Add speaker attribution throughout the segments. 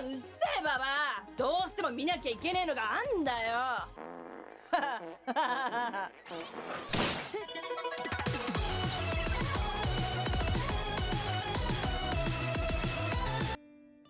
Speaker 1: うっせえババア。どうしても見なきゃいけねえのがあんだよ。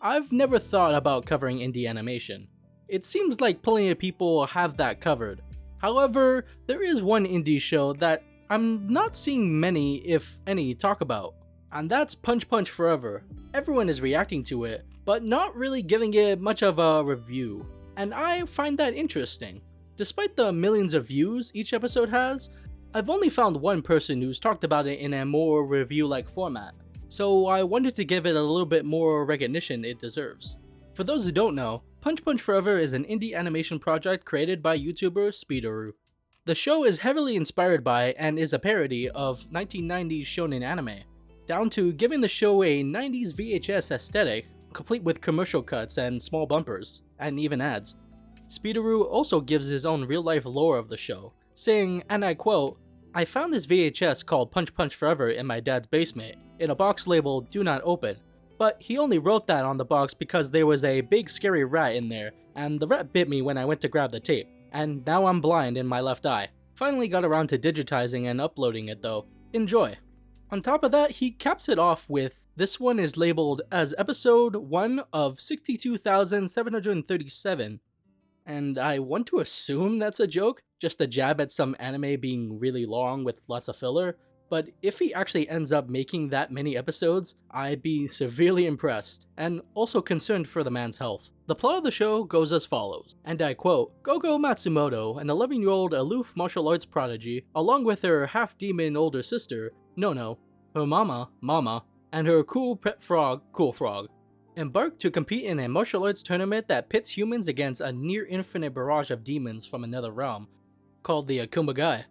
Speaker 2: I've never thought about covering indie animation. It seems like plenty of people have that covered. However, there is one indie show that I'm not seeing many, if any, talk about, and that's Punch Punch Forever. Everyone is reacting to it, but not really giving it much of a review, and I find that interesting. Despite the millions of views each episode has, I've only found one person who's talked about it in a more review-like format, so I wanted to give it a little bit more recognition it deserves. For those who don't know, Punch Punch Forever is an indie animation project created by YouTuber Speedoru. The show is heavily inspired by and is a parody of 1990s shonen anime, down to giving the show a 90s VHS aesthetic, complete with commercial cuts and small bumpers, and even ads. Speedoru also gives his own real-life lore of the show, saying, and I quote, "I found this VHS called Punch Punch Forever in my dad's basement, in a box labeled Do Not Open. But he only wrote that on the box because there was a big scary rat in there, and the rat bit me when I went to grab the tape, and now I'm blind in my left eye. Finally got around to digitizing and uploading it though. Enjoy." On top of that, he caps it off with, "This one is labeled as episode 1 of 62,737. And I want to assume that's a joke, just a jab at some anime being really long with lots of filler. But if he actually ends up making that many episodes, I'd be severely impressed, and also concerned for the man's health. The plot of the show goes as follows, and I quote, "Gogo Matsumoto, an 11-year-old aloof martial arts prodigy, along with her half-demon older sister, Nono, her mama, and her cool pet frog, Cool Frog, embark to compete in a martial arts tournament that pits humans against a near-infinite barrage of demons from another realm, called the Akumagai.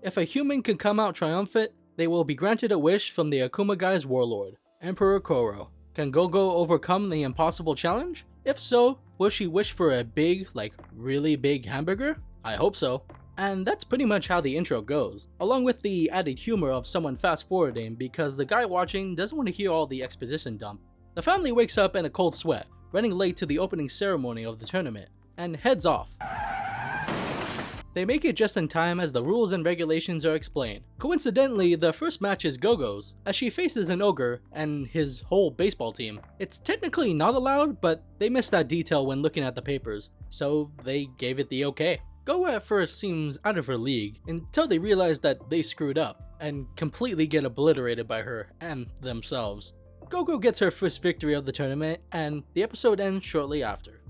Speaker 2: If a human can come out triumphant, they will be granted a wish from the Akumagai's warlord, Emperor Koro. Can Gogo overcome the impossible challenge? If so, will she wish for a big, like really big hamburger? I hope so." And that's pretty much how the intro goes, along with the added humor of someone fast-forwarding because the guy watching doesn't want to hear all the exposition dump. The family wakes up in a cold sweat, running late to the opening ceremony of the tournament, and heads off. They make it just in time as the rules and regulations are explained. Coincidentally, the first match is Gogo's, as she faces an ogre and his whole baseball team. It's technically not allowed, but they missed that detail when looking at the papers, so they gave it the okay. Gogo at first seems out of her league, until they realize that they screwed up, and completely get obliterated by her and themselves. Gogo gets her first victory of the tournament, and the episode ends shortly after.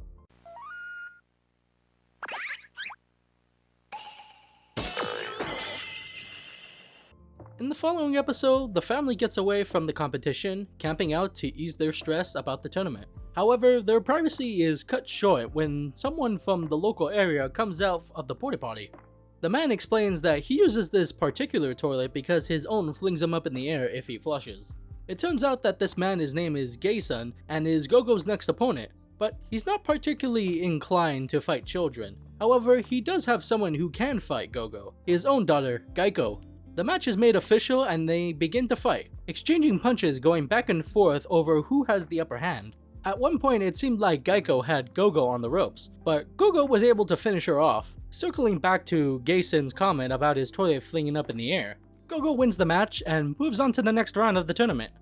Speaker 2: In the following episode, the family gets away from the competition, camping out to ease their stress about the tournament. However, their privacy is cut short when someone from the local area comes out of the porta potty. The man explains that he uses this particular toilet because his own flings him up in the air if he flushes. It turns out that this man, his name is Gay-sun, and is Gogo's next opponent, but he's not particularly inclined to fight children. However, he does have someone who can fight Gogo, his own daughter, Gaiko. The match is made official and they begin to fight, exchanging punches going back and forth over who has the upper hand. At one point it seemed like Gaiko had Gogo on the ropes, but Gogo was able to finish her off. Circling back to Gay-sun's comment about his toilet flinging up in the air, Gogo wins the match and moves on to the next round of the tournament.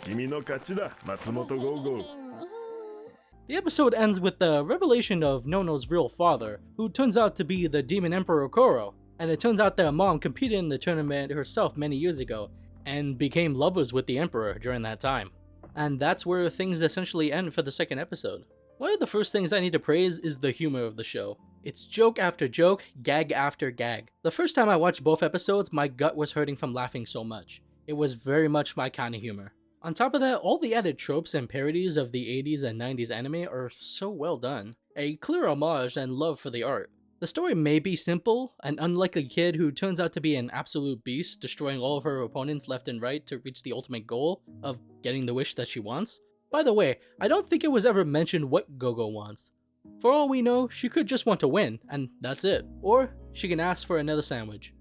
Speaker 3: 君の勝ちだ、松本ゴーゴー。
Speaker 2: The episode ends with the revelation of Nono's real father, who turns out to be the Demon Emperor Koro, and it turns out their mom competed in the tournament herself many years ago, and became lovers with the Emperor during that time. And that's where things essentially end for the second episode. One of the first things I need to praise is the humor of the show. It's joke after joke, gag after gag. The first time I watched both episodes, my gut was hurting from laughing so much. It was very much my kind of humor. On top of that, all the added tropes and parodies of the 80s and 90s anime are so well done. A clear homage and love for the art. The story may be simple, an unlikely kid who turns out to be an absolute beast, destroying all of her opponents left and right to reach the ultimate goal of getting the wish that she wants. By the way, I don't think it was ever mentioned what Gogo wants. For all we know, she could just want to win, and that's it. Or she can ask for another sandwich.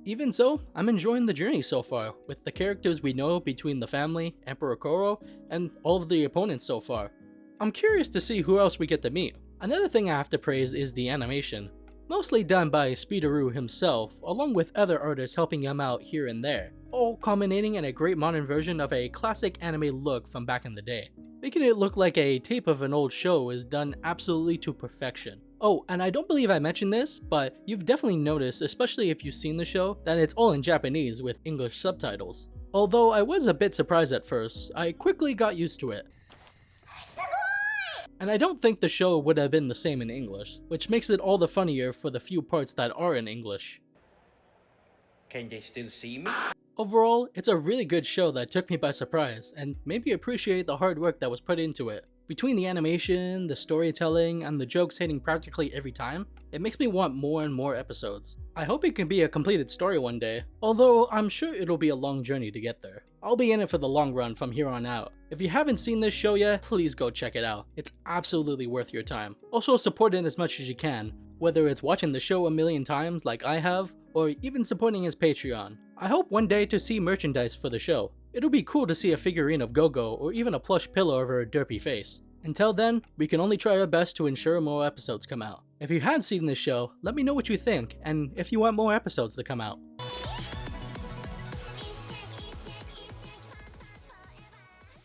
Speaker 2: Even so, I'm enjoying the journey so far, with the characters we know between the family, Emperor Koro, and all of the opponents so far. I'm curious to see who else we get to meet. Another thing I have to praise is the animation. Mostly done by Speedoru himself, along with other artists helping him out here and there, all culminating in a great modern version of a classic anime look from back in the day. Making it look like a tape of an old show is done absolutely to perfection. Oh, and I don't believe I mentioned this, but you've definitely noticed, especially if you've seen the show, that it's all in Japanese with English subtitles. Although I was a bit surprised at first, I quickly got used to it. And I don't think the show would have been the same in English, which makes it all the funnier for the few parts that are in English.
Speaker 4: Can they still see me?
Speaker 2: Overall, it's a really good show that took me by surprise, and made me appreciate the hard work that was put into it. Between the animation, the storytelling, and the jokes hitting practically every time, it makes me want more and more episodes. I hope it can be a completed story one day, although I'm sure it'll be a long journey to get there. I'll be in it for the long run from here on out. If you haven't seen this show yet, please go check it out. It's absolutely worth your time. Also support it as much as you can, whether it's watching the show a million times like I have, or even supporting his Patreon. I hope one day to see merchandise for the show. It'll be cool to see a figurine of Gogo or even a plush pillow of her derpy face. Until then, we can only try our best to ensure more episodes come out. If you haven't seen this show, let me know what you think, and if you want more episodes to come out.